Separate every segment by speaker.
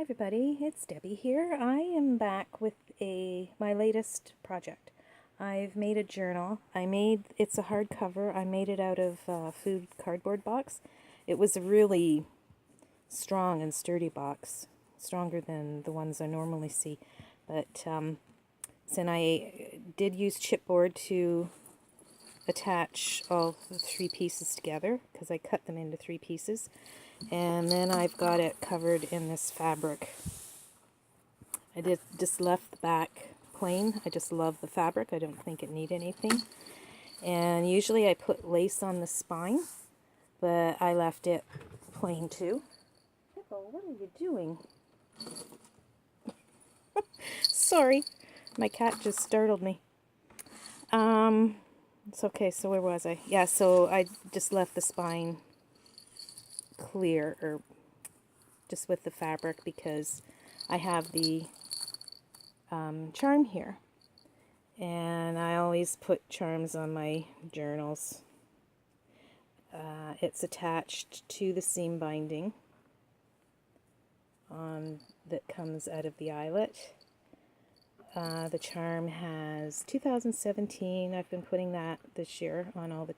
Speaker 1: everybody, it's Debbie here. I am back with my latest project. I've made a journal. It's a hardcover. I made it out of food cardboard box. It was a really strong and sturdy box, stronger than the ones I normally see. But then I did use chipboard to attach all the three pieces together because I cut them into three pieces. And then I've got it covered in this fabric. I just left the back plain. I just love the fabric. I don't think it needs anything. And usually I put lace on the spine, but I left it plain too. Pippo, what are you doing? Sorry, my cat just startled me. It's okay, so where was I? Yeah, so I just left the spine clear, or just with the fabric, because I have the charm here, and I always put charms on my journals. It's attached to the seam binding that comes out of the eyelet. The charm has 2017. I've been putting that this year on all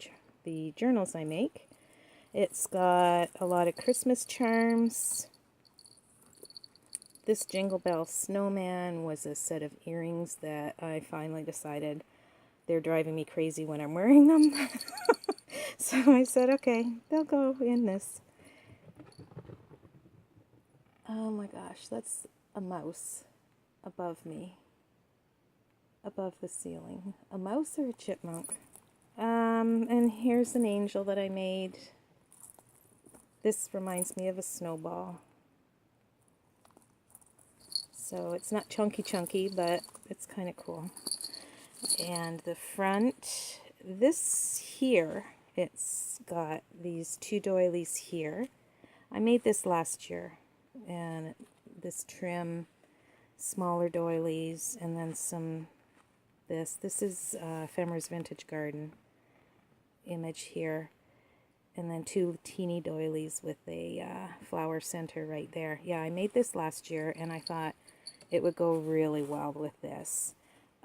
Speaker 1: the journals I make. It's got a lot of Christmas charms. This Jingle Bell Snowman was a set of earrings that I finally decided they're driving me crazy when I'm wearing them. So I said, okay, they'll go in this. Oh my gosh, that's a mouse above me, above the ceiling. A mouse or a chipmunk? And here's an angel that I made. This reminds me of a snowball. So it's not chunky, but it's kind of cool. And the front, this here, it's got these two doilies here. I made this last year. And this trim, smaller doilies, and then some, this is Femmer's Vintage Garden image here. And then two teeny doilies with a flower center right there. Yeah, I made this last year, and I thought it would go really well with this.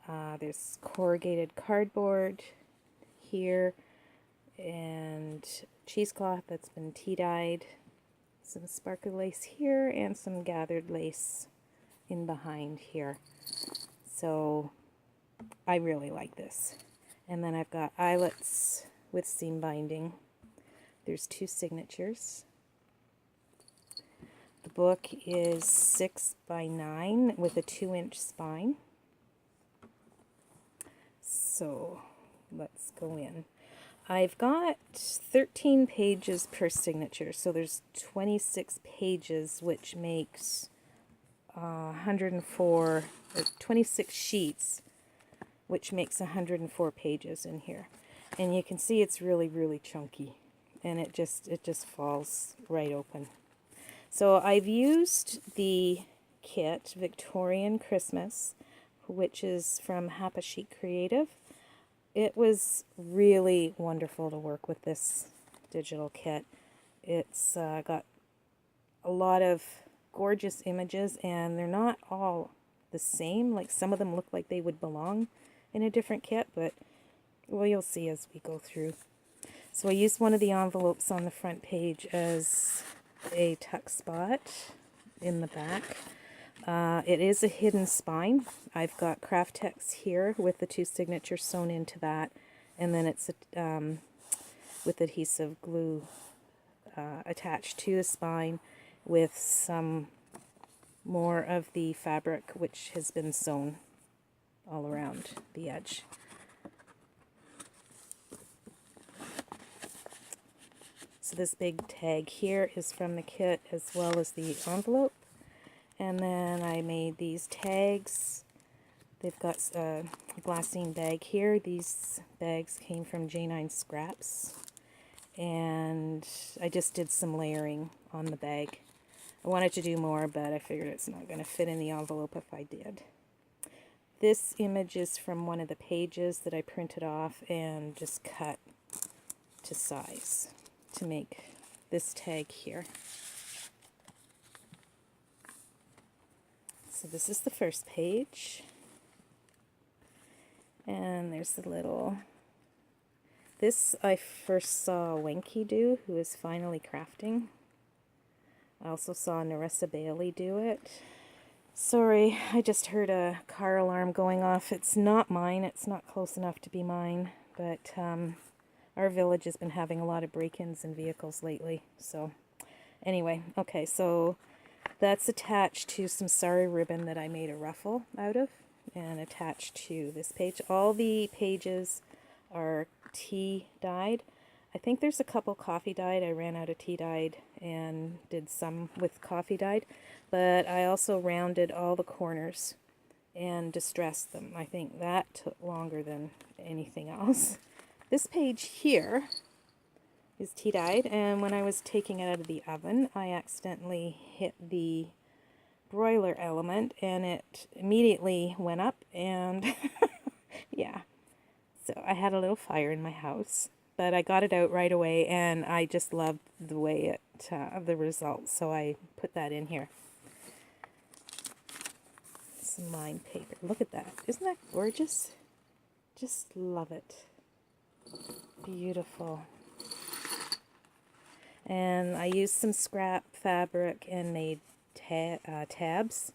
Speaker 1: There's corrugated cardboard here, and cheesecloth that's been tea-dyed. Some sparkly lace here, and some gathered lace in behind here. So I really like this. And then I've got eyelets with seam binding. There's two signatures. The book is 6 by 9 with a 2-inch spine. So let's go in. I've got 13 pages per signature, so there's 26 pages, which makes 104, 26 sheets, which makes 104 pages in here. And you can see it's really, really chunky, and it just falls right open. So I've used the kit Victorian Christmas, which is from Sheet Creative. It was really wonderful to work with this digital kit. It's got a lot of gorgeous images, and they're not all the same. Like, some of them look like they would belong in a different kit, but well, you'll see as we go through. So I used one of the envelopes on the front page as a tuck spot in the back. It is a hidden spine. I've got Craft Tex here with the two signatures sewn into that, and then it's with adhesive glue attached to the spine with some more of the fabric which has been sewn all around the edge. So this big tag here is from the kit as well as the envelope. And then I made these tags. They've got a glassine bag here. These bags came from J9 Scraps. And I just did some layering on the bag. I wanted to do more, but I figured it's not going to fit in the envelope if I did. This image is from one of the pages that I printed off and just cut to size to make this tag here. So this is the first page. And there's the little... This I first saw Wenky do, who is finally crafting. I also saw Narissa Bailey do it. Sorry, I just heard a car alarm going off. It's not mine. It's not close enough to be mine. But our village has been having a lot of break-ins in vehicles lately. So anyway, okay, so that's attached to some sari ribbon that I made a ruffle out of and attached to this page. All the pages are tea dyed. I think there's a couple coffee dyed. I ran out of tea dyed and did some with coffee dyed, but I also rounded all the corners and distressed them. I think that took longer than anything else. This page here is tea dyed, and when I was taking it out of the oven, I accidentally hit the broiler element and it immediately went up, and yeah. So I had a little fire in my house, but I got it out right away, and I just loved the way it, the results, so I put that in here. Some lined paper. Look at that. Isn't that gorgeous? Just love it. Beautiful. And I used some scrap fabric and made tabs,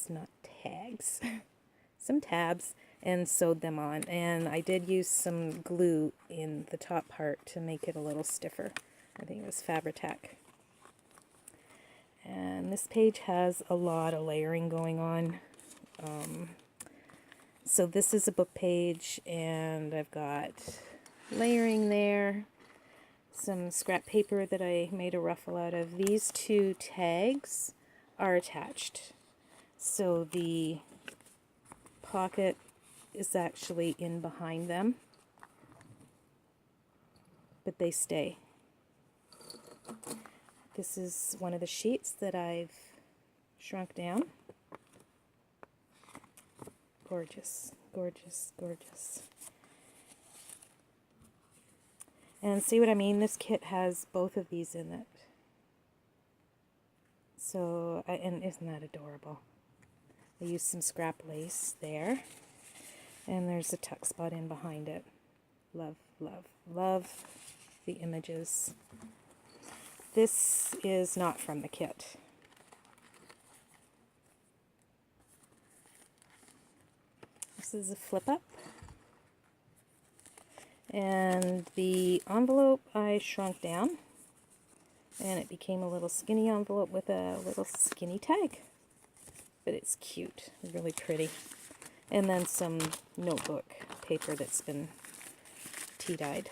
Speaker 1: not tags, some tabs, and sewed them on. And I did use some glue in the top part to make it a little stiffer. I think it was Fabri-Tac. And this page has a lot of layering going on. So this is a book page, and I've got layering there, some scrap paper that I made a ruffle out of. These two tags are attached. So the pocket is actually in behind them, but they stay. This is one of the sheets that I've shrunk down. Gorgeous, gorgeous, gorgeous. And see what I mean? This kit has both of these in it. So, and isn't that adorable? I used some scrap lace there. And there's a tuck spot in behind it. Love, love, love the images. This is not from the kit. This is a flip up. And the envelope I shrunk down. And it became a little skinny envelope with a little skinny tag. But it's cute, really pretty. And then some notebook paper that's been tea dyed.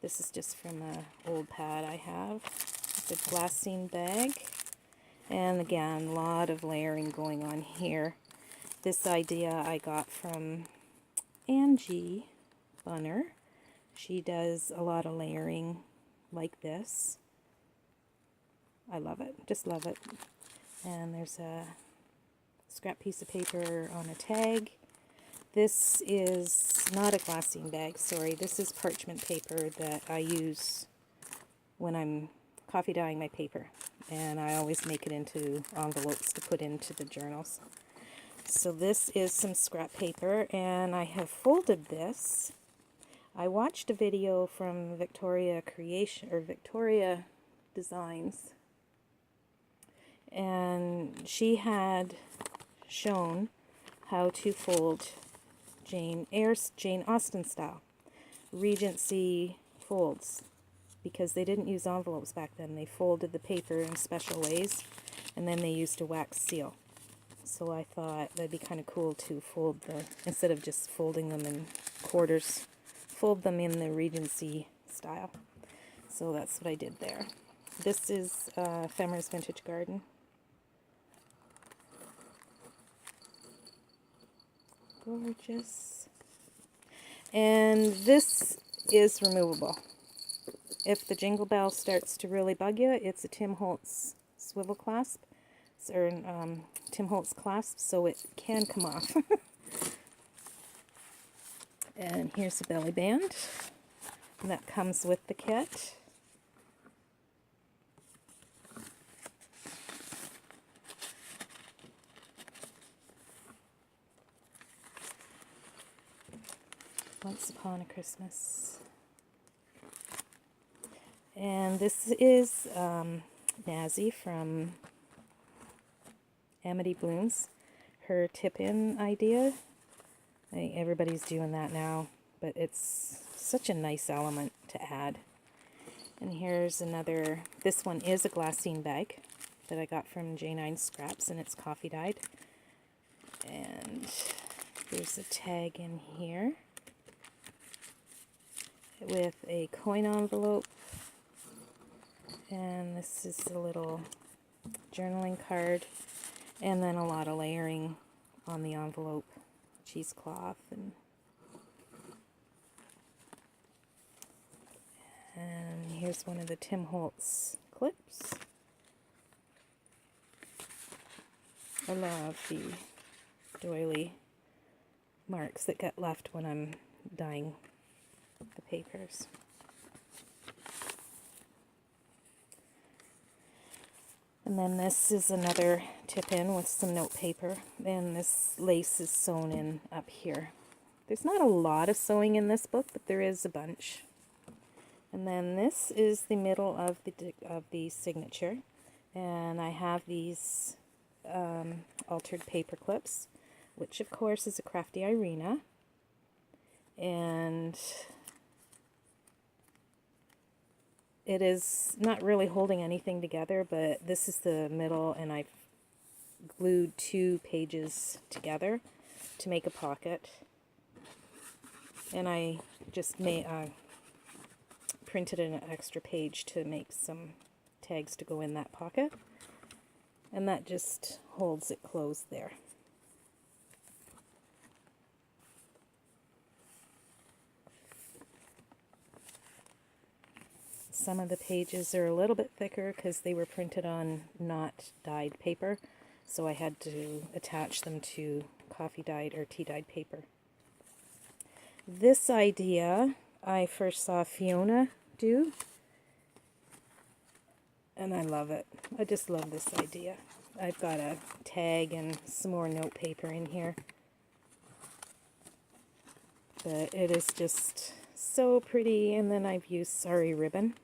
Speaker 1: This is just from an old pad I have. It's a glassine bag. And again, a lot of layering going on here. This idea I got from Angie Bunner. She does a lot of layering like this. I love it, just love it. And there's a scrap piece of paper on a tag. This is not a glassine bag, sorry. This is parchment paper that I use when I'm coffee dyeing my paper. And I always make it into envelopes to put into the journals. So this is some scrap paper, and I have folded this. I watched a video from Victoria Designs, and she had shown how to fold Jane Austen style Regency folds, because they didn't use envelopes back then. They folded the paper in special ways, and then they used a wax seal. So I thought that'd be kind of cool to fold instead of just folding them in quarters, fold them in the Regency style. So that's what I did there. This is Femmer's Vintage Garden. Gorgeous. And this is removable. If the jingle bell starts to really bug you, it's a Tim Holtz swivel clasp, or Tim Holtz clasp, so it can come off. And here's a belly band, and that comes with the kit. Once Upon a Christmas. And this is Nazi from Amity Blooms. Her tip-in idea. Everybody's doing that now, but it's such a nice element to add. And here's another, this one is a glassine bag that I got from J9 Scraps, and it's coffee dyed. And there's a tag in here with a coin envelope. And this is a little journaling card, and then a lot of layering on the envelope, cheesecloth, and here's one of the Tim Holtz clips. I love the doily marks that get left when I'm dyeing the papers. And then this is another tip-in with some note paper, and this lace is sewn in up here. There's not a lot of sewing in this book, but there is a bunch. And then this is the middle of the signature, and I have these altered paper clips, which of course is a Crafty Irina, and it is not really holding anything together, but this is the middle, and I've glued 2 pages together to make a pocket. And I just printed an extra page to make some tags to go in that pocket. And that just holds it closed there. Some of the pages are a little bit thicker because they were printed on not dyed paper, so I had to attach them to coffee dyed or tea dyed paper. This idea I first saw Fiona do, and I love it. I just love this idea. I've got a tag and some more note paper in here, but it is just so pretty. And then I've used sari ribbon.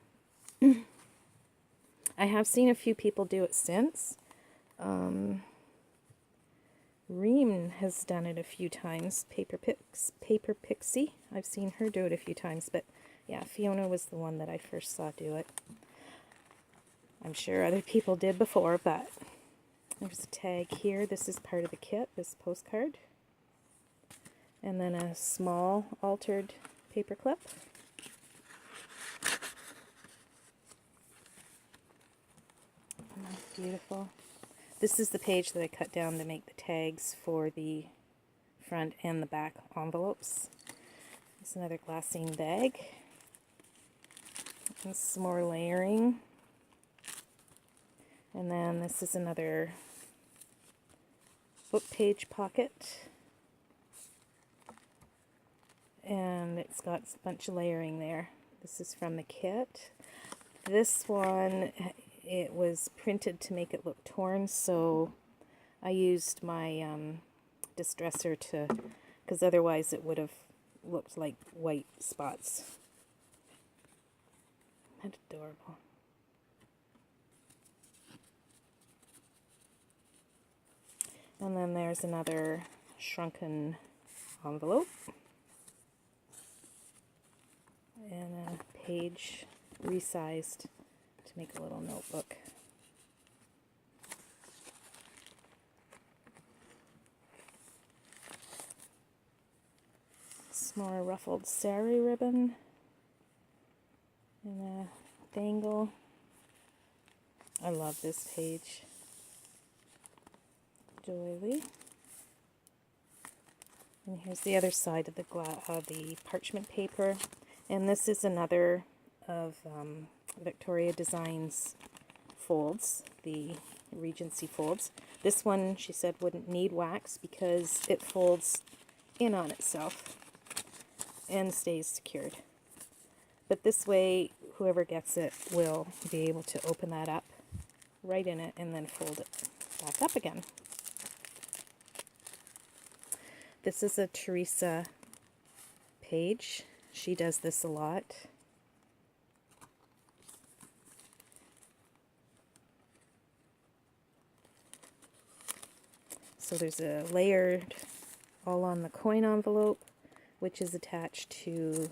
Speaker 1: I have seen a few people do it since. Reem has done it a few times. Paper Pixie. I've seen her do it a few times, but yeah, Fiona was the one that I first saw do it. I'm sure other people did before, but there's a tag here. This is part of the kit, this postcard. And then a small altered paper clip. Beautiful. This is the page that I cut down to make the tags for the front and the back envelopes. There's another glassine bag. And some more layering. And then this is another book page pocket. And it's got a bunch of layering there. This is from the kit. This one, it was printed to make it look torn, so I used my distresser to, because otherwise it would have looked like white spots. That's adorable. And then there's another shrunken envelope and a page resized to make a little notebook. Some more ruffled sari ribbon and a dangle. I love this page. Doily. And here's the other side of the parchment paper. And this is another of Victoria Designs folds, the Regency folds. This one, she said, wouldn't need wax because it folds in on itself and stays secured. But this way, whoever gets it will be able to open that up, write in it, and then fold it back up again. This is a Teresa page. She does this a lot. So there's a layered all on the coin envelope, which is attached to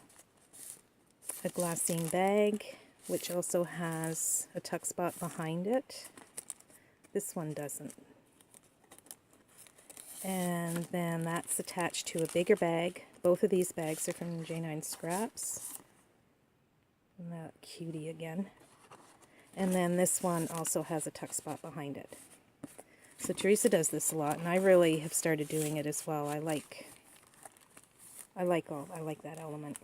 Speaker 1: a glassine bag, which also has a tuck spot behind it. This one doesn't. And then that's attached to a bigger bag. Both of these bags are from J9 Scraps. And that cutie again. And then this one also has a tuck spot behind it. So Teresa does this a lot, and I really have started doing it as well. I like that element.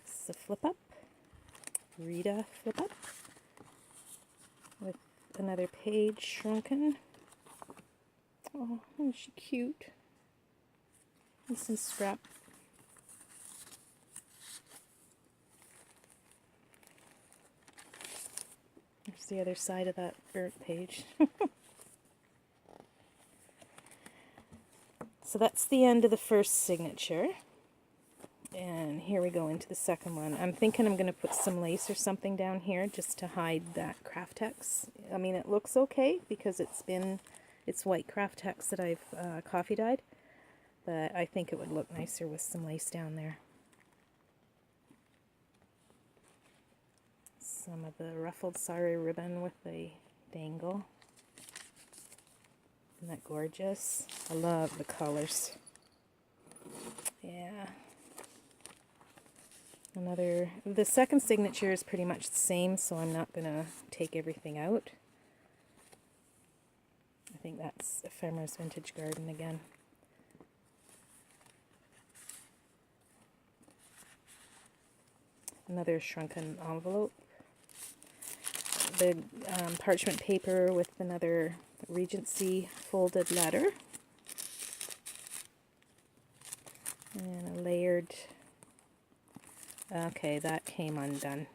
Speaker 1: This is a flip up, Rita flip up, with another page shrunken. Oh, isn't she cute? This is scrap. There's the other side of that burnt page. So that's the end of the first signature. And here we go into the second one. I'm thinking I'm going to put some lace or something down here just to hide that Craftex. I mean, it looks okay because it's white Craftex that I've coffee dyed, but I think it would look nicer with some lace down there. Some of the ruffled sari ribbon with the dangle. Isn't that gorgeous? I love the colors. Yeah. The second signature is pretty much the same, so I'm not going to take everything out. I think that's Ephemeris Vintage Garden again. Another shrunken envelope. The parchment paper with another Regency folded letter. And a layered... Okay, that came undone.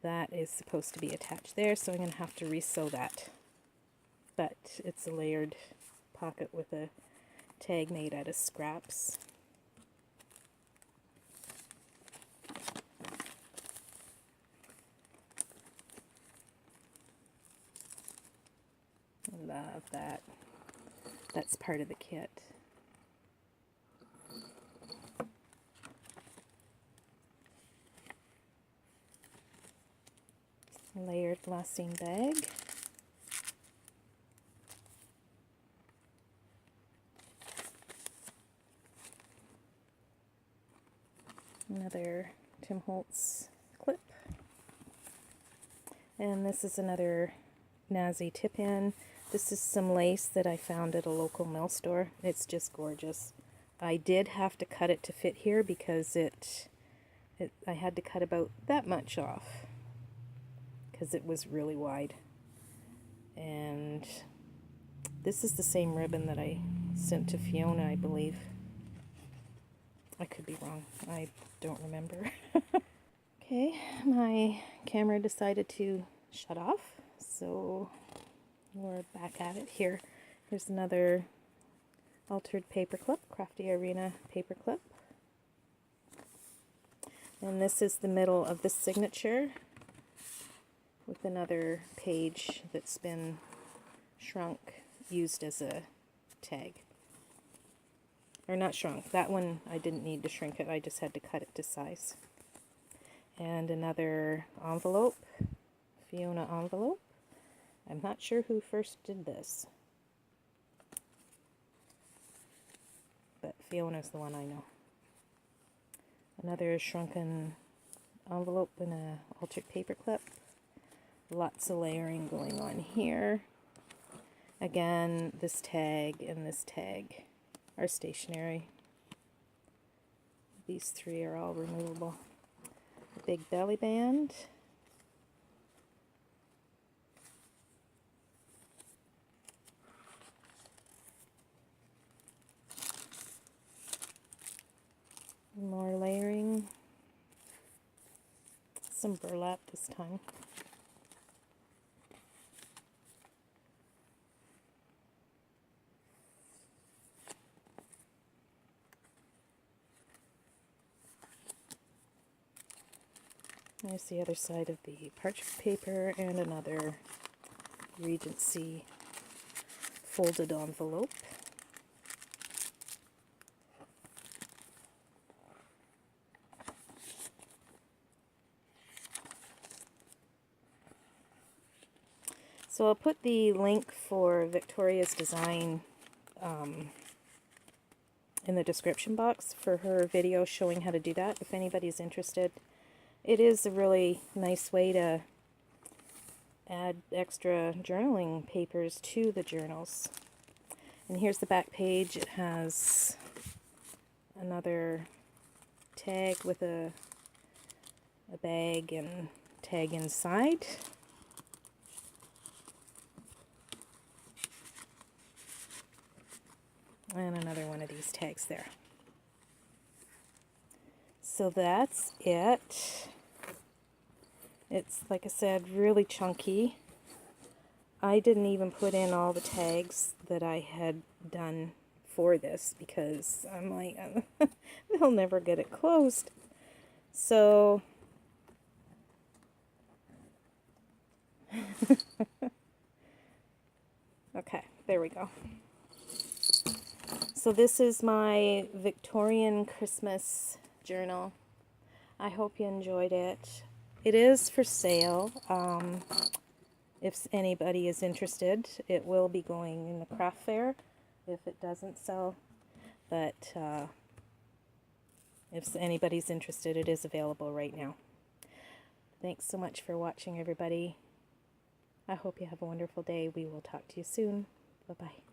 Speaker 1: That is supposed to be attached there, so I'm going to have to re-sew that. But it's a layered pocket with a tag made out of scraps. Love that. That's part of the kit. Layered glassine bag. Another Tim Holtz clip. And this is another Nazi tip-in. This is some lace that I found at a local mill store. It's just gorgeous. I did have to cut it to fit here because I had to cut about that much off because it was really wide. And this is the same ribbon that I sent to Fiona, I believe. I could be wrong. I don't remember. Okay, my camera decided to shut off, so we're back at it here. Here's another altered paperclip, Crafty Arena paperclip. And this is the middle of the signature with another page that's been shrunk, used as a tag. Or not shrunk. That one I didn't need to shrink it. I just had to cut it to size. And another envelope, Fiona envelope. I'm not sure who first did this, but Fiona's the one I know. Another shrunken envelope and a altered paperclip. Lots of layering going on here. Again, this tag and this tag are stationary. These three are all removable. A big belly band. More layering. Some burlap this time. There's the other side of the parchment paper and another Regency folded envelope. So I'll put the link for Victoria's design in the description box for her video showing how to do that if anybody's interested. It is a really nice way to add extra journaling papers to the journals. And here's the back page. It has another tag with a bag and tag inside. And another one of these tags there. So that's it. It's, like I said, really chunky. I didn't even put in all the tags that I had done for this because I'm like, they'll never get it closed. So, okay, there we go. So this is my Victorian Christmas journal. I hope you enjoyed it. It is for sale. If anybody is interested, it will be going in the craft fair if it doesn't sell. But if anybody's interested, it is available right now. Thanks so much for watching, everybody. I hope you have a wonderful day. We will talk to you soon. Bye-bye.